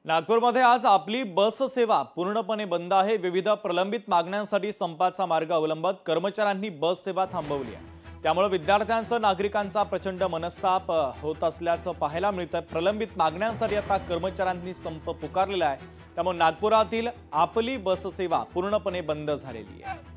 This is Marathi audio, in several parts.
नागपूरमध्ये आज आपली बस सेवा पूर्णपणे बंद आहे। विविध प्रलंबित मागण्यांसाठी संपाचा मार्ग अवलंबत कर्मचाऱ्यांनी बस सेवा थांबवली आहे। त्यामुळे विद्यार्थ्यांसह नागरिकांचा प्रचंड मनस्ताप होत असल्याचं पाहायला मिळतं। प्रलंबित मागण्यांसाठी आता कर्मचाऱ्यांनी संप पुकारलेला आहे। त्यामुळे नागपुरातील आपली बस सेवा पूर्णपणे बंद झालेली आहे।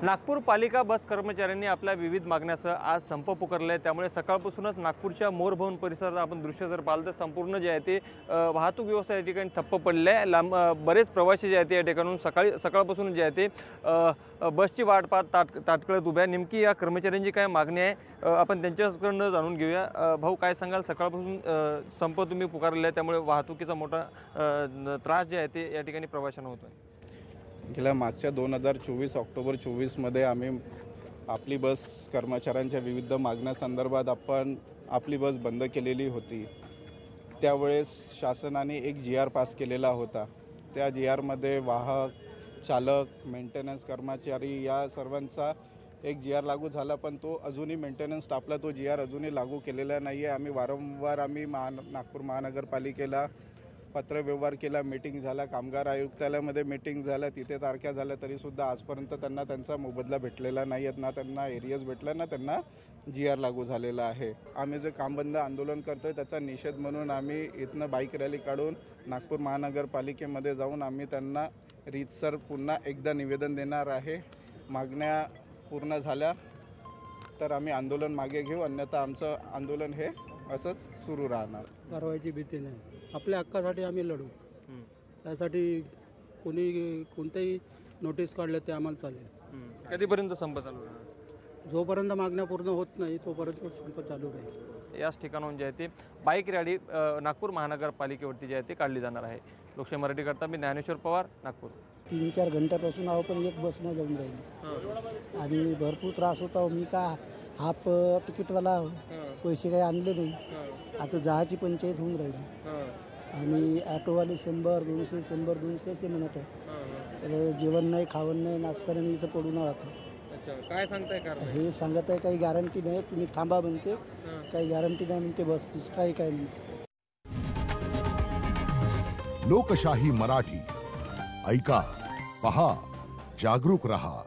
नागपूर पालिका बस कर्मचाऱ्यांनी आपल्या विविध मागण्यासह आज संप पुकारले आहे। त्यामुळे सकाळपासूनच नागपूरच्या मोर भवन परिसरात आपण दृश्य जर पाहिलं तर संपूर्ण जे आहे ते वाहतूक व्यवस्था या ठिकाणी ठप्प पडली आहे। बरेच प्रवासी जे आहेत या ठिकाणून सकाळपासून जे आहे ते बसची वाट पाहत ताटकळत उभ्या। नेमकी या कर्मचाऱ्यांची काय मागणी आहे आपण त्यांच्याकडून जाणून घेऊया। भाऊ, काय सांगाल? सकाळपासून संप तुम्ही पुकारलेला आहे, त्यामुळे वाहतुकीचा मोठा त्रास जे आहे ते या ठिकाणी प्रवाशांना होतोय। गेल्या मागच्या 2024 ऑक्टोबर 24 मध्ये आम्ही आपली बस कर्मचाऱ्यांच्या विविध मागण्यासंदर्भात आपण आपली बस बंद केलेली होती। त्यावेळेस शासनाने एक GR पास केलेला होता। त्या GR मध्ये वाहक, चालक, मेंटेनन्स कर्मचारी या सर्वांचा एक GR लागू झाला, पण तो अजूनही मेंटेनन्स स्टाफला तो GR अजूनही लागू केलेला नाही आहे। आम्ही वारंवार नागपूर महानगरपालिकेला पत्रव्यवहार केला, मीटिंग झाला, कामगार आयुक्तालयामध्ये मीटिंग झाल्या, तिथे तारख्या झाल्या, तरीसुद्धा आजपर्यंत त्यांना त्यांचा मोबदला भेटलेला नाही आहे, ना त्यांना एरियस भेटला, ना त्यांना GR लागू झालेला आहे। आम्ही जे कामबंद आंदोलन करतोय त्याचा निषेध म्हणून आम्ही इथनं बाईक रॅली काढून नागपूर महानगरपालिकेमध्ये जाऊन आम्ही त्यांना रीतसर पुन्हा एकदा निवेदन देणार आहे। मागण्या पूर्ण झाल्या तर आम्ही आंदोलन मागे घेऊ, अन्यथा आमचं आंदोलन हे असंच सुरू राहणार। कारवाईची भीती नाही, आपल्या हक्कासाठी आम्ही लढू। त्यासाठी कोणतेही नोटीस काढले ते आम्हाला चालेल। कधीपर्यंत संप चालू राहणार? जोपर्यंत मागण्या पूर्ण होत नाही तोपर्यंत संप चालू राहील। याच ठिकाणाहून जे आहे ते बाईक रॅली नागपूर महानगरपालिकेवरती जे आहे ते काढली जाणार आहे। लोकशाही मराठीकरता मी ज्ञानेश्वर पवार, नागपूर। 3-4 घंट्यापासून आहो, पण एक बस नाही जाऊन राहिली आणि भरपूर त्रास होता। मी का हाफ तिकीटवाला पैसे काही आणले नाही, आता जायची पंचायत होऊन राहिली आणि ऑटोवाले 100-200 100-200 असे म्हणत आहे। जेवण नाही, खावण नाही, नाश्ता नाही, इथं पडून राहतो। काय सांगताय? कारण हे सांगत आहे काही गॅरंटी नाही, तुम्ही थांबा म्हणते, काही गॅरंटी नाही म्हणते, बस स्ट्राईक आहे म्हणते। लोकशाही मराठी ऐका, पहा, जागरूक रहा।